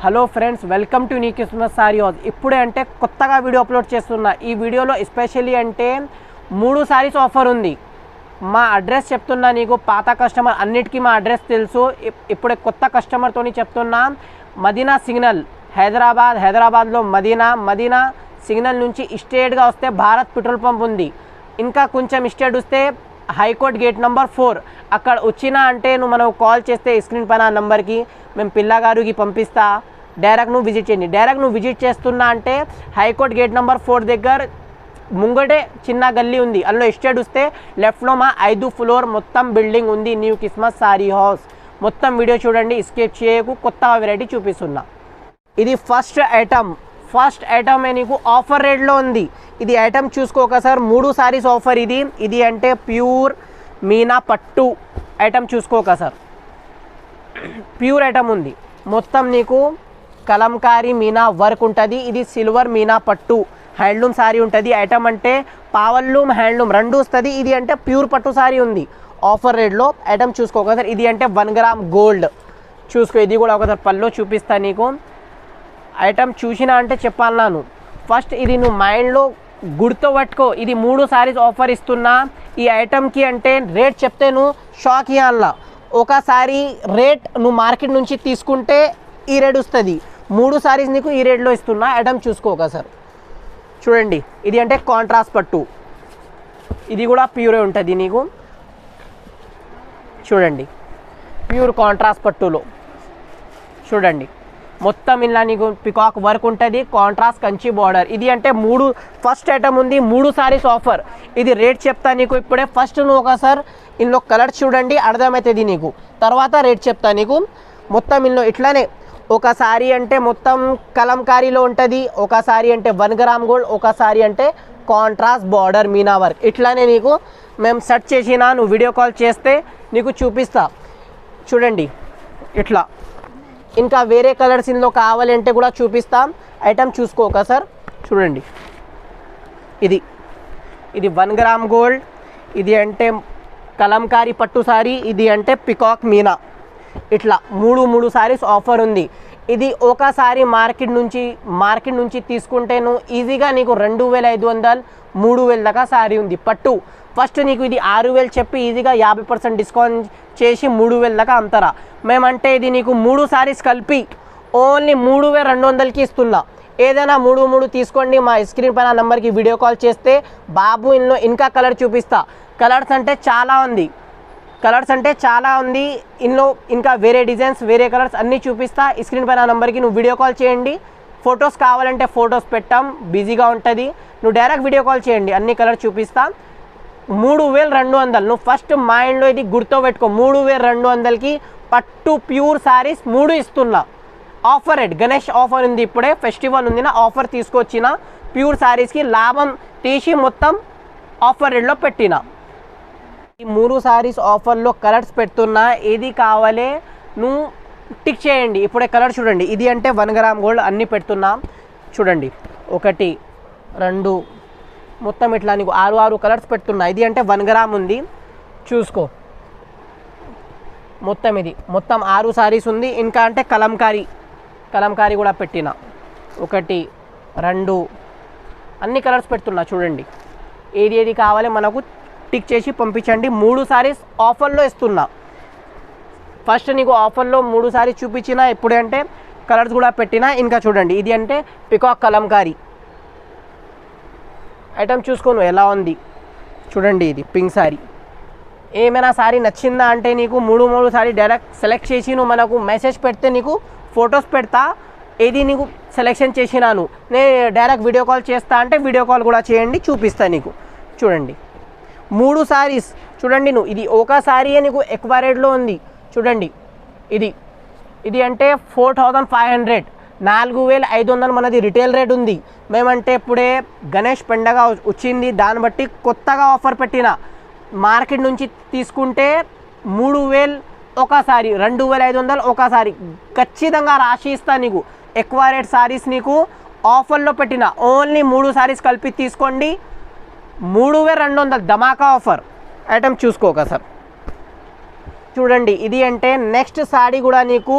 Hello friends, welcome to నీ Christmas sorry house. ఇప్పుడే అంటే కొత్తగా వీడియో అప్లోడ్ చేస్తున్నా. ఈ వీడియోలో ఎస్పెషల్లీ అంటే 3 సారీస్ ఆఫర్ ఉంది. మా అడ్రస్ చెప్తున్నా, నీకు పాత కస్టమర్ అన్నిటికీ మా అడ్రస్ తెలుసు. ఇప్పుడే కొత్త కస్టమర్తోని చెప్తున్నా. మదీనా సిగ్నల్ హైదరాబాద్లో మదీనా సిగ్నల్ నుంచి స్ట్రేట్గా వస్తే భారత్ పెట్రోల్ పంప్ ఉంది. ఇంకా కొంచెం స్ట్రేట్ వస్తే హైకోర్ట్ గేట్ నెంబర్ 4 అక్కడ వచ్చినా అంటే మనం కాల్ చేస్తే స్క్రీన్ పైన నెంబర్కి మేము పిల్లగారికి పంపిస్తా. డైరెక్ట్ నువ్వు విజిట్ చేయండి. డైరెక్ట్ నువ్వు విజిట్ చేస్తున్నా అంటే హైకోర్ట్ గేట్ నెంబర్ 4 దగ్గర ముంగటే చిన్న గల్లీ ఉంది. అందులో స్ట్రేట్ వస్తే లెఫ్ట్లో మా 5వ ఫ్లోర్ మొత్తం బిల్డింగ్ ఉంది, న్యూ క్రిస్మస్ సారీ హౌస్. మొత్తం వీడియో చూడండి, స్కిప్ చేయకు. కొత్త వెరైటీ చూపిస్తున్నా. ఇది ఫస్ట్ ఐటమ్ నీకు ఆఫర్ రేట్లో ఉంది. ఇది ఐటమ్ చూసుకోక సార్, 3 సారీస్ ఆఫర్. ఇది అంటే ప్యూర్ మీనా పట్టు ఐటమ్ చూసుకోక సార్. ప్యూర్ ఐటమ్ ఉంది. మొత్తం నీకు కలంకారీ మీనా వర్క్ ఉంటుంది. ఇది సిల్వర్ మీనా పట్టు హ్యాండ్లూమ్ సారీ ఉంటుంది. ఐటమ్ అంటే పావల్లూమ్ హ్యాండ్లూమ్ రెండు వస్తుంది. ఇది అంటే ప్యూర్ పట్టు సారీ ఉంది ఆఫర్ రేట్లో. ఐటమ్ చూసుకోక సార్. ఇది అంటే 1 గ్రామ్ గోల్డ్ చూసుకో. ఇది కూడా ఒకసారి పళ్ళు చూపిస్తాను నీకు. ఐటమ్ చూసినా అంటే చెప్పాలను. ఫస్ట్ ఇది నువ్వు మైండ్లో గుర్తుపట్టుకో. ఇది 3 సారీస్ ఆఫర్ ఇస్తున్నా. ఈ ఐటమ్కి అంటే రేట్ చెప్తే నువ్వు షాక్ ఇవ్వాలా. ఒకసారి రేట్ నువ్వు మార్కెట్ నుంచి తీసుకుంటే ఈ రేట్ వస్తుంది. 3 సారీస్ నీకు ఈ రేట్లో ఇస్తున్నా. ఐటమ్ చూసుకోక సార్. చూడండి, ఇది అంటే కాంట్రాస్ట్ పట్టు. ఇది కూడా ప్యూరే ఉంటుంది నీకు. చూడండి, ప్యూర్ కాంట్రాస్ట్ పట్టులో చూడండి. మొత్తం ఇలా నీకు పికాక్ వర్క్ ఉంటుంది, కాంట్రాస్ట్ కంచి బార్డర్. ఇది అంటే ఫస్ట్ ఐటమ్ ఉంది, 3 సారీస్ ఆఫర్. ఇది రేట్ చెప్తా నీకు ఇప్పుడే. ఫస్ట్ నువ్వు ఒకసారి ఇందులో కలర్స్ చూడండి, అర్థమవుతుంది నీకు. తర్వాత రేట్ చెప్తా నీకు. మొత్తం ఇందులో ఇట్లానే ఒక సారీ అంటే మొత్తం కలంకారీలో ఉంటుంది, ఒక సారీ అంటే 1 గ్రామ్ గోల్డ్, ఒక సారీ అంటే కాంట్రాస్ట్ బార్డర్ మీనా వర్క్. ఇట్లానే నీకు మేము సెట్ చేసినా, నువ్వు వీడియో కాల్ చేస్తే నీకు చూపిస్తా. చూడండి ఇట్లా. ఇంకా వేరే కలర్స్ ఇందులో కావాలంటే కూడా చూపిస్తాం. ఐటమ్ చూసుకోక సార్. చూడండి, ఇది 1 గ్రామ్ గోల్డ్. ఇది అంటే కలంకారీ పట్టు సారీ. ఇది అంటే పికాక్ మీనా. ఇట్లా 3 సారీస్ ఆఫర్ ఉంది. ఇది ఒకసారి మార్కెట్ నుంచి తీసుకుంటే నువ్వు ఈజీగా నీకు 2500 3000 దాకా సారీ ఉంది పట్టు. ఫస్ట్ నీకు ఇది 6000 చెప్పి ఈజీగా 50% డిస్కౌంట్ చేసి 3000 దాకా అమ్ముతారా. మేమంటే ఇది నీకు 3 సారీస్ కలిపి ఓన్లీ 3200కి ఇస్తున్నా. ఏదైనా 3 తీసుకోండి. మా స్క్రీన్ పైన నెంబర్కి వీడియో కాల్ చేస్తే బాబు ఇందులో ఇంకా కలర్ చూపిస్తా. కలర్స్ అంటే చాలా ఉంది ఇందులో. ఇంకా వేరే డిజైన్స్, వేరే కలర్స్ అన్నీ చూపిస్తా. స్క్రీన్ పైన నెంబర్కి నువ్వు వీడియో కాల్ చేయండి. ఫొటోస్ కావాలంటే ఫొటోస్ పెట్టాం, బిజీగా ఉంటుంది. నువ్వు డైరెక్ట్ వీడియో కాల్ చేయండి, అన్ని కలర్స్ చూపిస్తా. 3200. నువ్వు ఫస్ట్ మైండ్లో ఇది గుర్తుపెట్టుకో. 3200కి పట్టు ప్యూర్ సారీస్ 3 ఇస్తున్నా. ఆఫర్ రేట్, గణేష్ ఆఫర్ ఉంది. ఇప్పుడే ఫెస్టివల్ ఉంది నా, ఆఫర్ తీసుకొచ్చిన. ప్యూర్ సారీస్కి లాభం తీసి మొత్తం ఆఫర్ రేట్లో పెట్టిన. ఈ 3 సారీస్ ఆఫర్లో కలర్స్ పెడుతున్నా. ఏది కావాలి నువ్వు టిక్ చేయండి. ఇప్పుడే కలర్ చూడండి. ఇది అంటే 1 గ్రామ్ గోల్డ్ అన్నీ పెడుతున్నా. చూడండి, 1 2 మొత్తం ఇట్లా నీకు 6 కలర్స్ పెడుతున్నా. ఇది అంటే 1 గ్రామ్ ఉంది చూసుకో. మొత్తం 6 సారీస్ ఉంది. ఇంకా అంటే కలంకారీ కూడా పెట్టిన. 1 2 అన్ని కలర్స్ పెడుతున్నా. చూడండి, ఏది కావాలి మనకు టిక్ చేసి పంపించండి. 3 సారీస్ ఆఫర్లో ఇస్తున్నా. ఫస్ట్ నీకు ఆఫర్లో 3 సారీస్ చూపించిన. ఇప్పుడే అంటే కలర్స్ కూడా పెట్టిన. ఇంకా చూడండి, ఇది అంటే పికాక్ కలంకారీ ఐటమ్ చూసుకోను ఎలా ఉంది. చూడండి, ఇది పింక్ సారీ. ఏమైనా సారీ నచ్చిందా అంటే నీకు 3 సారీ డైరెక్ట్ సెలెక్ట్ చేసి నువ్వు మనకు మెసేజ్ పెడితే నీకు ఫొటోస్ పెడతా. ఏది నీకు సెలెక్షన్ చేసినాను నేను డైరెక్ట్ వీడియో కాల్ చేస్తా అంటే వీడియో కాల్ కూడా చేయండి, చూపిస్తా నీకు. చూడండి, 3 సారీస్ చూడండి. నువ్వు ఇది ఒక సారీయే నీకు ఎక్కువ రేట్లో ఉంది. చూడండి, ఇది అంటే 4500, 4500 మనది రిటైల్ రేట్ ఉంది. మేమంటే ఇప్పుడే గణేష్ పండగ వచ్చింది, దాన్ని బట్టి కొత్తగా ఆఫర్ పెట్టిన. మార్కెట్ నుంచి తీసుకుంటే 3000 ఒకసారి, 2500 ఒకసారి. ఖచ్చితంగా రాసి ఇస్తా నీకు. ఎక్కువ రేట్ సారీస్ నీకు ఆఫర్లో పెట్టిన. ఓన్లీ 3 సారీస్ కలిపి తీసుకోండి. 3200 ధమాకా ఆఫర్. ఐటమ్ చూసుకోక సార్. చూడండి, ఇది అంటే నెక్స్ట్ సారీ కూడా నీకు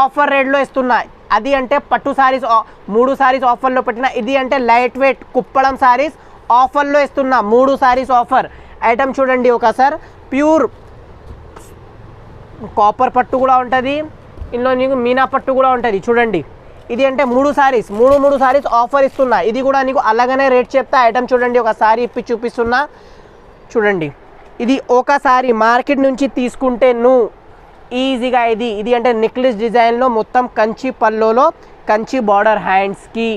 ఆఫర్ రేట్లో ఇస్తున్నా. అది అంటే పట్టు సారీస్ 3 సారీస్ ఆఫర్లో పెట్టిన. ఇది అంటే లైట్ వెయిట్ కుప్పడం సారీస్ ఆఫర్లో ఇస్తున్నా. 3 సారీస్ ఆఫర్. ఐటమ్ చూడండి ఒకసారి, ప్యూర్ కాపర్ పట్టు కూడా ఉంటుంది, ఇందులో నీకు మీనా పట్టు కూడా ఉంటుంది. చూడండి, ఇది అంటే 3 సారీస్ ఆఫర్ ఇస్తున్నా. ఇది కూడా నీకు అలాగనే రేట్ చెప్తా. ఐటమ్ చూడండి, ఒక సారీ ఇప్పి చూపిస్తున్నా. చూడండి, ఇది ఒకసారి మార్కెట్ నుంచి తీసుకుంటే నువ్వు ఈజీగా ఇది అంటే నెక్లెస్ డిజైన్లో మొత్తం కంచి పల్లోలో కంచి బార్డర్ హ్యాండ్స్కి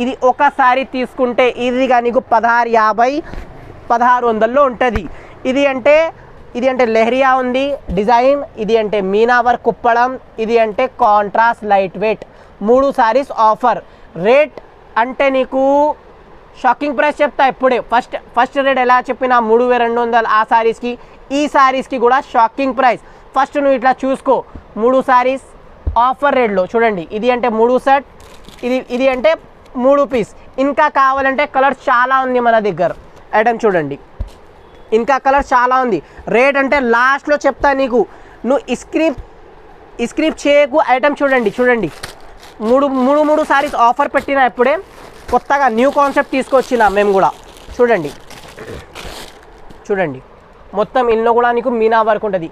ఇది ఒకసారి తీసుకుంటే ఈజీగా నీకు 1650-1600లో ఉంటుంది. ఇది అంటే లెహరియా ఉంది డిజైన్, ఇది అంటే మీనా వర్క్ కుప్పడం, ఇది అంటే contrast light weight. 3 saris offer. Rate అంటే నీకు షాకింగ్ ప్రైస్ చెప్తా ఇప్పుడే. ఫస్ట్ రేట్ ఎలా చెప్పినా 3200 ఆ సారీస్కి, ఈ సారీస్కి కూడా షాకింగ్ ప్రైస్. ఫస్ట్ నువ్వు ఇట్లా చూసుకో, 3 సారీస్ ఆఫర్ రేట్లో. చూడండి, ఇది అంటే 3 సెట్, ఇది అంటే 3 పీస్. ఇంకా కావాలంటే కలర్స్ చాలా ఉంది మన దగ్గర. ఐటమ్ చూడండి, ఇంకా కలర్స్ చాలా ఉంది. రేట్ అంటే లాస్ట్లో చెప్తా నీకు, నువ్వు స్క్రిప్ చేయకు. ఐటమ్ చూడండి, మూడు సారీస్ ఆఫర్ పెట్టిన. ఇప్పుడే కొత్తగా న్యూ కాన్సెప్ట్ తీసుకొచ్చిన మేము కూడా. చూడండి మొత్తం ఇందులో కూడా నీకు మీనా వర్క్ ఉంటుంది.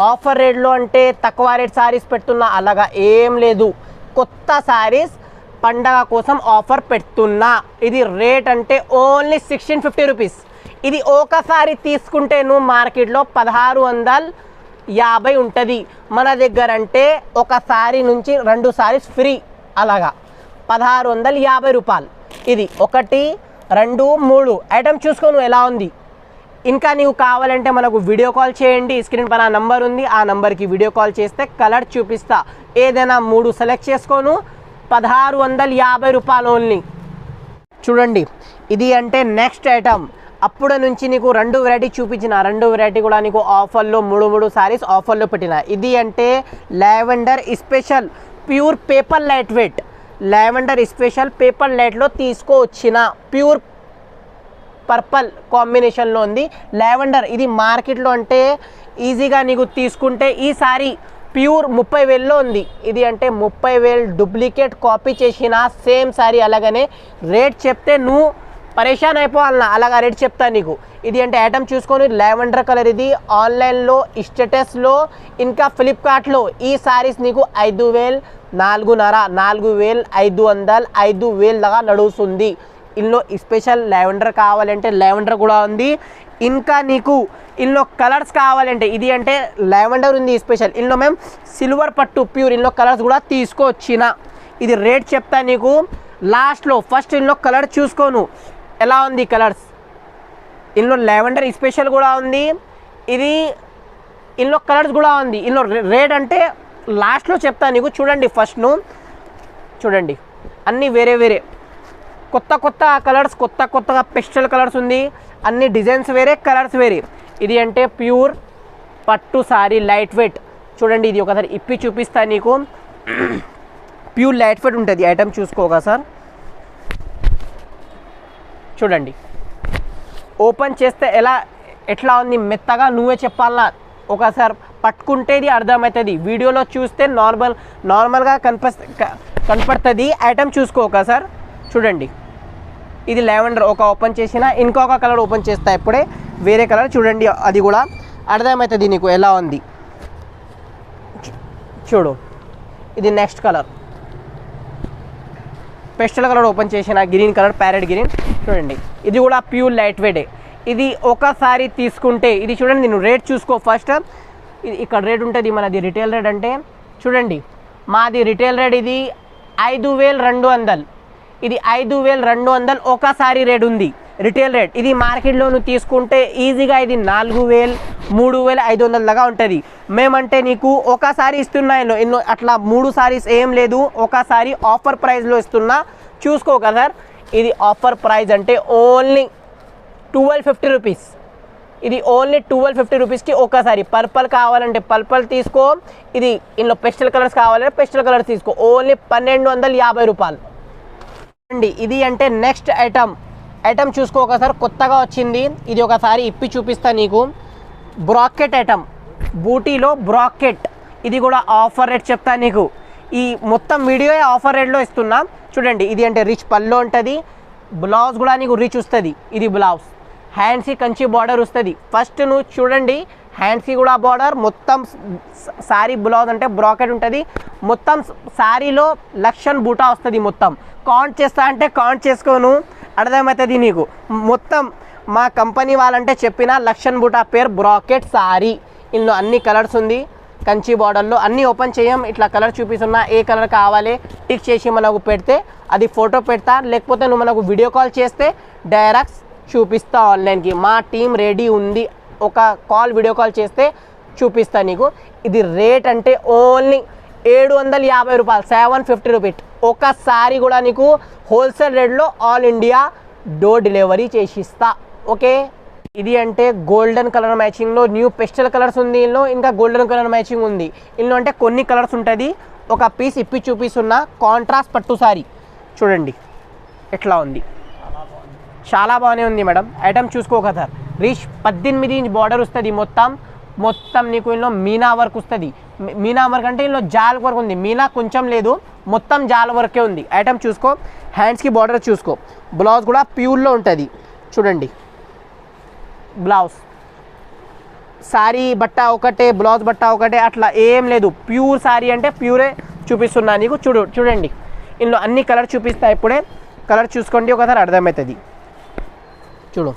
ఆఫర్ రేట్లో అంటే తక్కువ రేట్ సారీస్ పెడుతున్నా అలాగా ఏం లేదు. కొత్త సారీస్ పండగ కోసం ఆఫర్ పెడుతున్నా. ఇది రేట్ అంటే ఓన్లీ 1650 రూపీస్. ఇది ఒకసారి తీసుకుంటే నువ్వు మార్కెట్లో 1650 ఉంటుంది. మన దగ్గర అంటే ఒక సారీ నుంచి 2 సారీస్ ఫ్రీ. అలాగా 1650 రూపాయలు. ఇది 1, 2, 3 ఐటమ్ చూసుకో నువ్వు ఎలా ఉంది. ఇంకా నీవు కావాలంటే మనకు వీడియో కాల్ చేయండి. స్క్రీన్ పైన నంబర్ ఉంది, ఆ నంబర్కి వీడియో కాల్ చేస్తే కలర్ చూపిస్తా. ఏదైనా 3 సెలెక్ట్ చేసుకోను, 1650 రూపాయలు ఓన్లీ. చూడండి, ఇది అంటే నెక్స్ట్ ఐటమ్. అప్పుడు నుంచి నీకు 2 వెరైటీ చూపించిన, 2 వెరైటీ కూడా నీకు ఆఫర్లో 3 సారీస్ ఆఫర్లో పెట్టిన. ఇది అంటే lavender special pure paper light weight. Lavender special paper లైట్లో తీసుకొచ్చిన ప్యూర్ పర్పల్ కాంబినేషన్లో ఉంది. లావెండర్ ఇది మార్కెట్లో అంటే ఈజీగా నీకు తీసుకుంటే ఈ సారీ ప్యూర్ 30,000లో ఉంది. ఇది అంటే 30,000 డూప్లికేట్ కాపీ చేసిన సేమ్ సారీ. అలాగనే రేట్ చెప్తే నువ్వు పరేషాన్ అయిపోవాలన్నా, అలాగా రేట్ చెప్తా నీకు. ఇది అంటే ఐటమ్ చూసుకొని లావెండర్ కలర్. ఇది ఆన్లైన్లో స్టేటస్లో ఇంకా ఫ్లిప్కార్ట్లో ఈ సారీస్ నీకు 5,000, 4,500, 4,500, 5,000 దాకా నడుస్తుంది. ఇందులో స్పెషల్ లావెండర్ కావాలంటే లావెండర్ కూడా ఉంది. ఇంకా నీకు ఇందులో కలర్స్ కావాలంటే ఇది అంటే లావెండర్ ఉంది స్పెషల్. ఇందులో మేము సిల్వర్ పట్టు ప్యూర్ ఇందులో కలర్స్ కూడా తీసుకొచ్చిన. ఇది రేట్ చెప్తా నీకు లాస్ట్లో. ఫస్ట్ ఇందులో కలర్ చూసుకోను ఎలా ఉంది కలర్స్. ఇందులో లావెండర్ స్పెషల్ కూడా ఉంది, ఇది ఇందులో కలర్స్ కూడా ఉంది. ఇందులో రేట్ అంటే లాస్ట్లో చెప్తా నీకు. చూడండి, ఫస్ట్ నువ్వు చూడండి, అన్నీ వేరే కొత్త కలర్స్, కొత్తగా పెస్టల్ కలర్స్ ఉంది. అన్ని డిజైన్స్ వేరే, కలర్స్ వేరే. ఇది అంటే ప్యూర్ పట్టు సారీ లైట్ వెయిట్. చూడండి, ఇది ఒకసారి ఇప్పి చూపిస్తా నీకు. ప్యూర్ లైట్ వెయిట్ ఉంటుంది. ఐటమ్ చూసుకోగా సార్, చూడండి ఓపెన్ చేస్తే ఎట్లా ఉంది, మెత్తగా నువ్వే చెప్పాలన్నా. ఒకసారి పట్టుకుంటేది అర్థమవుతుంది. వీడియోలో చూస్తే నార్మల్గా కనపడుతుంది. ఐటమ్ చూసుకో ఒకసారి. చూడండి, ఇది లావెండర్ ఒక ఓపెన్ చేసిన, ఇంకొక కలర్ ఓపెన్ చేస్తా ఇప్పుడే, వేరే కలర్. చూడండి, అది కూడా అర్థమవుతుంది నీకు ఎలా ఉంది. చూడు, ఇది next colour, pastel colour open చేసిన, గ్రీన్ కలర్, ప్యారెట్ గ్రీన్. చూడండి, ఇది కూడా ప్యూర్ లైట్ వెయిటే. ఇది ఒకసారి తీసుకుంటే ఇది చూడండి, నేను రేట్ చూసుకో ఫస్ట్. ఇది ఇక్కడ రేట్ ఉంటుంది మనది రిటైల్ రేట్ అంటే. చూడండి, మాది రిటైల్ రేట్ ఇది 5,200. ఇది 5,200 ఒకసారి రేట్ ఉంది రిటైల్ రేట్. ఇది మార్కెట్లో నువ్వు తీసుకుంటే ఈజీగా ఇది 4,000, 3,500 లాగా ఉంటుంది. మేమంటే నీకు ఒకసారి ఇస్తున్నా, ఎన్నో అట్లా 3 సారీస్ ఏం లేదు, ఒకసారి ఆఫర్ ప్రైస్లో ఇస్తున్నా. చూసుకో కదా సార్, ఇది ఆఫర్ ప్రైస్ అంటే ఓన్లీ 1250 రూపీస్. ఇది ఓన్లీ 1250 రూపీస్కి ఒకసారి. పర్పల్ కావాలంటే పర్పల్ తీసుకో, ఇది ఇందులో పెస్టల్ కలర్స్ కావాలంటే పెస్టల్ కలర్స్ తీసుకో. ఓన్లీ 1,250 రూపాయలు అండి. ఇది అంటే నెక్స్ట్ ఐటమ్ చూసుకో ఒకసారి, కొత్తగా వచ్చింది. ఇది ఒకసారి ఇప్పి చూపిస్తా నీకు. బ్రాకెట్ ఐటమ్, బూటీలో బ్రాకెట్. ఇది కూడా ఆఫర్ రేట్ చెప్తా నీకు. ఈ మొత్తం వీడియో ఆఫర్ రేట్లో ఇస్తున్నా చూడండి. ఇది అంటే రిచ్ పల్లో ఉంటుంది, బ్లౌజ్ కూడా నీకు రిచ్ వస్తుంది. ఇది బ్లౌజ్, హ్యాండ్స్కి కంచి బార్డర్ వస్తుంది. ఫస్ట్ నువ్వు చూడండి, హ్యాండ్స్కి కూడా బార్డర్, మొత్తం శారీ బ్లౌజ్ అంటే బ్రాకెట్ ఉంటుంది. మొత్తం శారీలో లక్షన్ బూటా వస్తుంది. మొత్తం కౌంట్ చేస్తా అంటే కౌంట్ చేసుకోను, అర్థమవుతుంది నీకు. మొత్తం మా కంపెనీ వాళ్ళంటే చెప్పిన లక్షన్ బూటా పేరు బ్రాకెట్ శారీ. ఇందులో అన్ని కలర్స్ ఉంది, కంచి బార్డర్లో అన్నీ ఓపెన్ చేయం. ఇట్లా కలర్ చూపిస్తున్నా, ఏ కలర్ కావాలి టిక్ చేసి మనకు పెడితే అది ఫోటో పెడతా, లేకపోతే నువ్వు మనకు వీడియో కాల్ చేస్తే డైరెక్ట్ చూపిస్తా ఆన్లైన్కి. మా టీం రెడీ ఉంది, ఒక కాల్ వీడియో కాల్ చేస్తే చూపిస్తా నీకు. ఇది రేట్ అంటే ఓన్లీ 750 రూపాయలు, 750 రూపీస్. ఒకసారి కూడా నీకు హోల్సేల్ రేట్లో ఆల్ ఇండియా డోర్ డెలివరీ చేసిస్తా. ఓకే, ఇది అంటే గోల్డెన్ కలర్ మ్యాచింగ్లో న్యూ పెస్టల్ కలర్స్ ఉంది. ఇందులో ఇంకా గోల్డెన్ కలర్ మ్యాచింగ్ ఉంది. ఇందులో అంటే కొన్ని కలర్స్ ఉంటుంది. ఒక పీస్ ఇప్పి చూపిస్తున్న కాంట్రాస్ట్ పట్టు సారీ చూడండి ఎట్లా ఉంది, చాలా బాగానే ఉంది మేడం. ఐటమ్ చూసుకోక సార్, రిచ్ 18 ఇంచ్ బార్డర్ వస్తుంది. మొత్తం నీకు ఇందులో మీనా వర్క్ వస్తుంది. మీనా వర్క్ అంటే ఇందులో జాల్ వర్క్ ఉంది, మీనా కొంచెం లేదు, మొత్తం జాల్ వర్కే ఉంది. ఐటమ్ చూసుకో, హ్యాండ్స్కి బార్డర్ చూసుకో, బ్లౌజ్ కూడా ప్యూర్లో ఉంటుంది చూడండి. బ్లౌజ్ సారీ బట్ట ఒకటే, బ్లౌజ్ బట్ట ఒకటే, అట్లా ఏం లేదు. ప్యూర్ సారీ అంటే ప్యూరే చూపిస్తున్నా నీకు. చూడండి ఇందులో అన్ని కలర్ చూపిస్తా. ఇప్పుడే కలర్ చూసుకోండి ఒకసారి అర్థమవుతుంది. చూడు,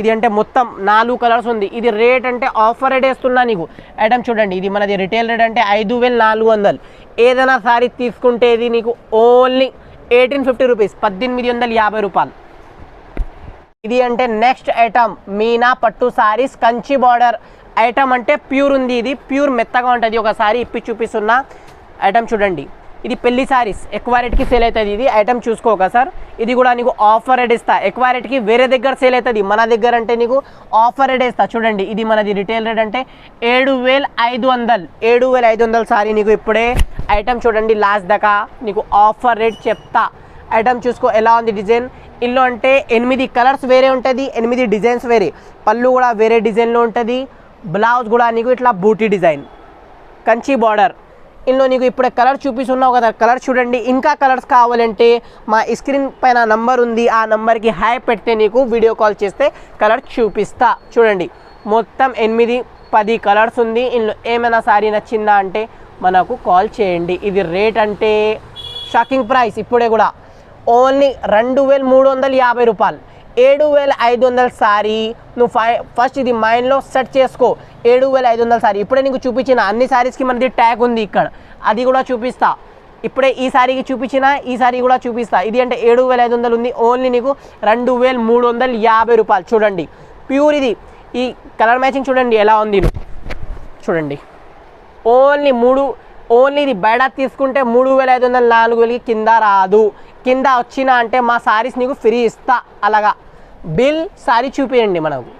ఇది అంటే మొత్తం 4 కలర్స్ ఉంది. ఇది రేట్ అంటే ఆఫర్ రేట్ వేస్తున్నా నీకు. ఐటమ్ చూడండి, ఇది మనది రిటైల్ రేట్ అంటే 5400. ఏదైనా సారీ తీసుకుంటే ఇది నీకు ఓన్లీ 1850 రూపీస్, 1850 రూపాయలు. ఇది అంటే నెక్స్ట్ ఐటమ్ మీనా పట్టు సారీస్ కంచి బార్డర్ ఐటమ్ అంటే ప్యూర్ ఉంది. ఇది ప్యూర్ మెత్తగా ఉంటుంది. ఒకసారి ఇప్పి చూపిస్తున్నా. ఐటమ్ చూడండి, ఇది పెళ్లి సారీస్ ఎక్కువ రేట్కి సేల్ అవుతుంది. ఇది ఐటమ్ చూసుకోక సార్, ఇది కూడా నీకు ఆఫర్ రేట్ ఇస్తా. ఎక్కువ రేట్కి వేరే దగ్గర సేల్ అవుతుంది, మన దగ్గర అంటే నీకు ఆఫర్ రేట్ ఇస్తా. చూడండి, ఇది మనది రిటైల్ రేట్ అంటే 7500 సారీ నీకు ఇప్పుడే. ఐటమ్ చూడండి లాస్ట్ దాకా నీకు ఆఫర్ రేట్ చెప్తా. ఐటమ్ చూసుకో ఎలా ఉంది డిజైన్. ఇల్లు అంటే 8 కలర్స్ వేరే ఉంటుంది, 8 డిజైన్స్ వేరే, పళ్ళు కూడా వేరే డిజైన్లో ఉంటుంది. బ్లౌజ్ కూడా నీకు ఇట్లా బూటీ డిజైన్, కంచి బార్డర్. ఇందులో నీకు ఇప్పుడే కలర్ చూపిస్తున్నావు కదా, కలర్ చూడండి. ఇంకా కలర్స్ కావాలంటే మా స్క్రీన్ పైన నంబర్ ఉంది, ఆ నంబర్కి హాయ్ పెడితే నీకు వీడియో కాల్ చేస్తే కలర్ చూపిస్తా. చూడండి మొత్తం 8-10 కలర్స్ ఉంది. ఇందులో ఏమైనా సారీ నచ్చిందా అంటే మనకు కాల్ చేయండి. ఇది రేట్ అంటే షాకింగ్ ప్రైస్. ఇప్పుడే కూడా ఓన్లీ 2350 రూపాయలు, 7500 సారీ. నువ్వు ఫస్ట్ ఇది మైండ్లో సెట్ చేసుకో. 7500 సారీ. ఇప్పుడే నీకు చూపించిన అన్ని సారీస్కి మనది ట్యాగ్ ఉంది ఇక్కడ, అది కూడా చూపిస్తా. ఇప్పుడే ఈ సారీకి చూపించిన ఈ సారీ కూడా చూపిస్తా. ఇది అంటే 7500 ఉంది, ఓన్లీ నీకు 2350 రూపాయలు. చూడండి ప్యూర్. ఇది ఈ కలర్ మ్యాచింగ్ చూడండి ఎలా ఉంది. చూడండి ఓన్లీ ఇది బయట తీసుకుంటే 3500 4000కి కింద రాదు. కింద వచ్చినా అంటే మా సారీస్ నీకు ఫ్రీ ఇస్తా. అలాగా బిల్ సారీ చూపించండి మనకు.